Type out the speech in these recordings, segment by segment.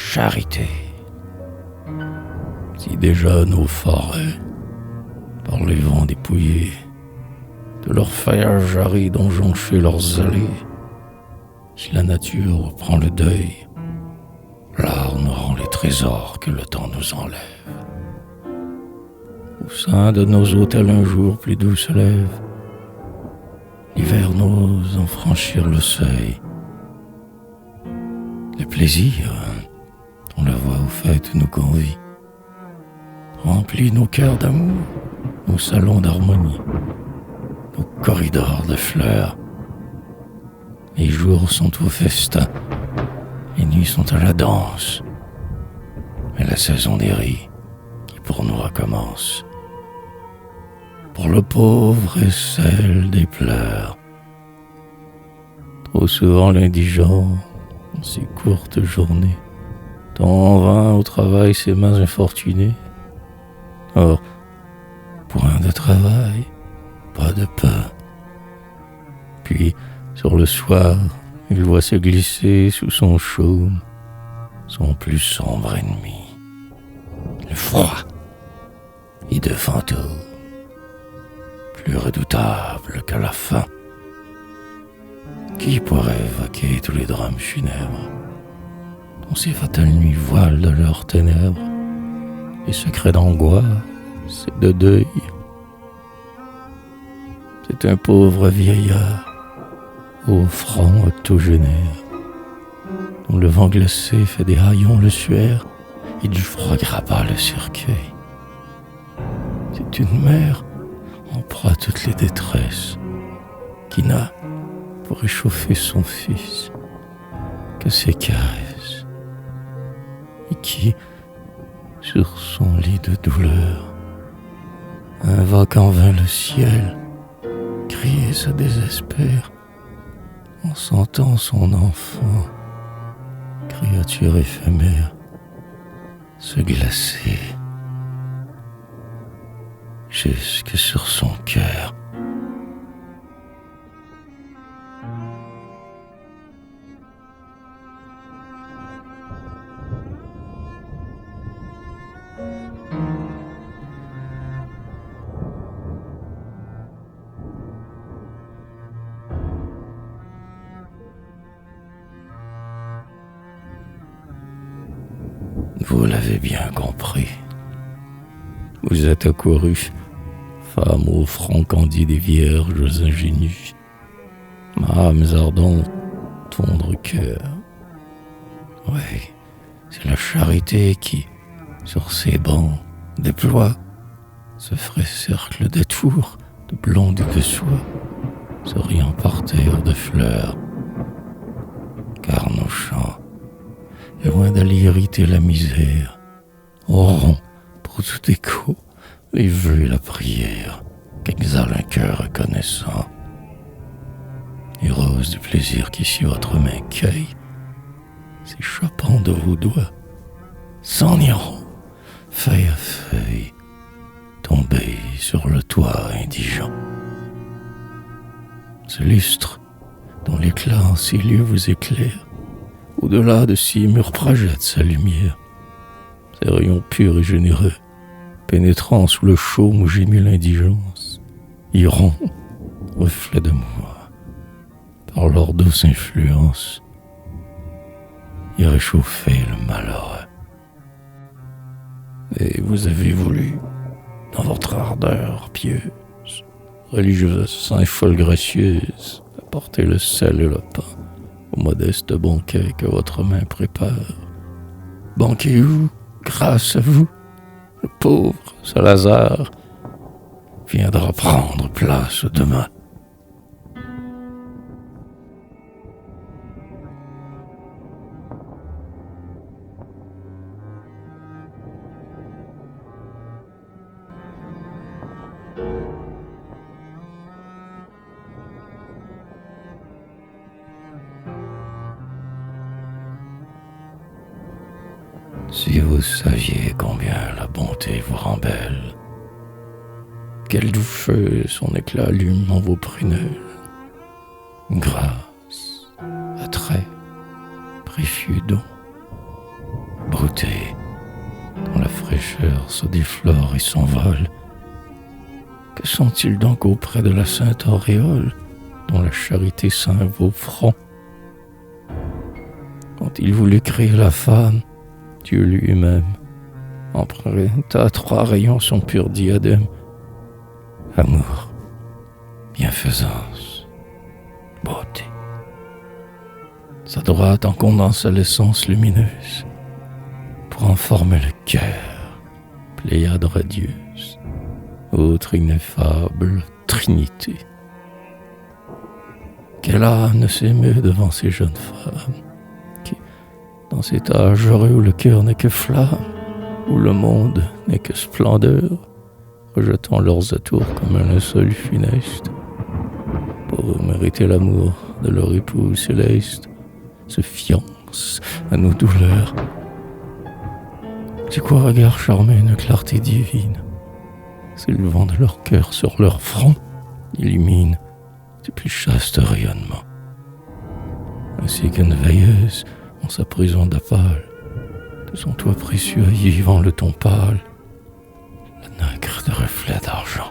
charité. Si déjà nos forêts, par les vents dépouillés, de leur feuillage aride ont jonché leurs allées, si la nature prend le deuil, l'art nous rend les trésors que le temps nous enlève. Au sein de nos autels un jour plus doux se lève, l'hiver n'ose en franchir le seuil. Le plaisir dont la voix aux fêtes nous convie remplit nos cœurs d'amour, nos salons d'harmonie, nos corridors de fleurs. Les jours sont au festin, les nuits sont à la danse, mais la saison des rires qui pour nous recommence. Pour le pauvre et celle des pleurs, trop souvent l'indigent, en ces courtes journées, tend en vain au travail ses mains infortunées. Or, point de travail, pas de pain. Puis, sur le soir, il voit se glisser sous son chaume son plus sombre ennemi, le froid, et de fantôme, plus redoutable que la faim. Qui pourrait évoquer tous les drames funèbres dont ces fatales nuits voilent de leurs ténèbres les secrets d'angoisse et de deuil? C'est un pauvre vieillard au front octogénaire dont le vent glacé fait des haillons le suaire et du froid grappat le cercueil. C'est une mère en proie à toutes les détresses qui n'a pour réchauffer son fils que ses caresses et qui, sur son lit de douleur, invoque en vain le ciel, crie et se désespère en sentant son enfant, créature éphémère, se glacer jusque sur son cœur. Vous l'avez bien compris. Vous êtes accourue, femme au front candide et vierges ingénues, âmes ardentes, tendre cœur. Oui, c'est la charité qui, sur ses bancs, déploie ce frais cercle de tours, de blonde et de soie, souriant par terre de fleurs. Car nos chants, et loin d'aller irriter la misère, auront pour tout écho les vœux et la prière qu'exhale un cœur reconnaissant. Les roses du plaisir qu'ici votre main cueille, s'échappant de vos doigts, s'en iront, feuille à feuille, tomber sur le toit indigent. Ce lustre dont l'éclat en ces lieux vous éclaire, au-delà de ces murs projette sa lumière. Ses rayons purs et généreux, pénétrant sous le chaume où gémit l'indigence, iront, reflets de moi, par leur douce influence, y réchauffer le malheureux. Et vous avez voulu, dans votre ardeur pieuse, religieuse, sainte folle gracieuse, apporter le sel et le pain au modeste banquet que votre main prépare. Banquet où, grâce à vous, le pauvre Salazar viendra prendre place demain. Si vous saviez combien la bonté vous rend belle, quel doux feu son éclat allume dans vos prunelles, grâce, attrait, précieux don, beauté, dont la fraîcheur se déflore et s'envole. Que sont-ils donc auprès de la sainte auréole, dont la charité ceint vos fronts? Quand il voulut créer la femme, Dieu lui-même emprunta à 3 rayons son pur diadème. Amour, bienfaisance, beauté. Sa droite en condensa l'essence lumineuse pour en former le cœur, pléiade radieuse, autre ineffable trinité. Quel âme ne s'émeut devant ces jeunes femmes qui, dans cet âge heureux où le cœur n'est que flamme, où le monde n'est que splendeur, rejetant leurs atours comme un linceul funeste, pour mériter l'amour de leur époux céleste, se fiancent à nos douleurs. C'est quoi regard charmé une clarté divine, s'élevant de leur cœur sur leur front, illumine ses plus chastes rayonnements, ainsi qu'une veilleuse en sa prison d'opale, de son toit précieux y vivant le ton pâle, le nacre de reflets d'argent.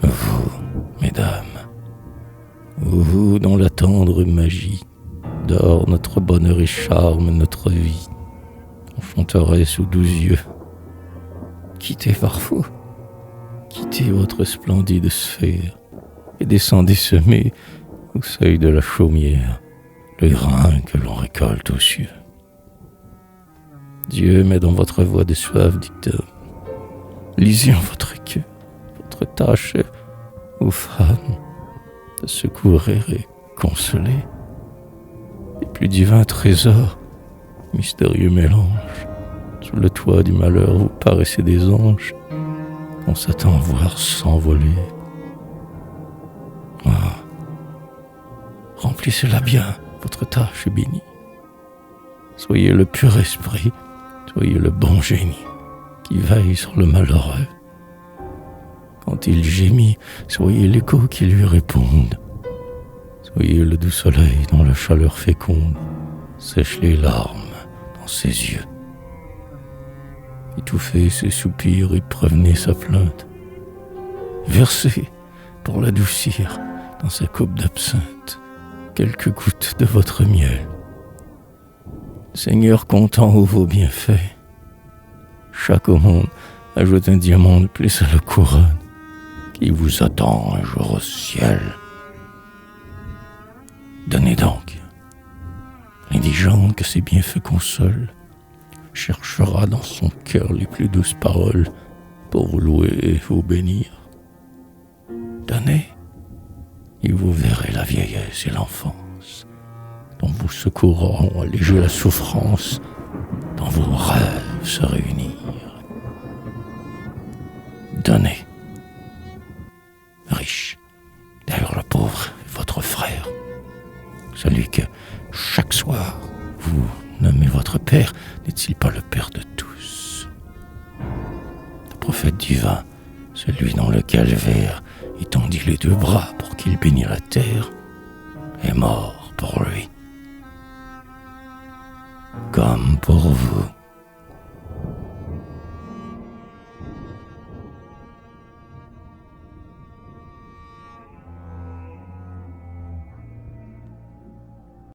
Vous, mesdames, vous dont la tendre magie dort notre bonheur et charme notre vie, enchanteresse aux 12 yeux, quittez parfois, quittez votre splendide sphère et descendez semer au seuil de la chaumière le grain que l'on récolte aux cieux. Dieu met dans votre voix de suaves dictums. Lisez en votre queue, votre tâche est, aux femmes, de secourir et consoler les plus divins trésors, mystérieux mélange. Sous le toit du malheur, vous paraissez des anges qu'on s'attend à voir s'envoler. Ah, remplissez-la bien, votre tâche est bénie. Soyez le pur esprit, soyez le bon génie qui veille sur le malheureux. Quand il gémit, soyez l'écho qui lui réponde. Soyez le doux soleil dont la chaleur féconde sèche les larmes dans ses yeux. Étouffez ses soupirs et prévenez sa plainte. Versez, pour l'adoucir, dans sa coupe d'absinthe, quelques gouttes de votre miel. Seigneur content aux vos bienfaits, chaque au monde ajoute un diamant de plus à la couronne qui vous attend un jour au ciel. Donnez donc, l'indigente que ses bienfaits consolent, cherchera dans son cœur les plus douces paroles pour vous louer et vous bénir. Donnez, et vous verrez la vieillesse et l'enfance, dont vous secourront alléger la souffrance, dans vos rêves se réunir. Donnez, riche, d'ailleurs le pauvre est votre frère, celui que chaque soir vous nommez votre père, n'est-il pas le père de tous? Le prophète divin, celui dont le calvaire étendit les 2 bras pour qu'il bénisse la terre, est mort pour lui. Comme pour vous.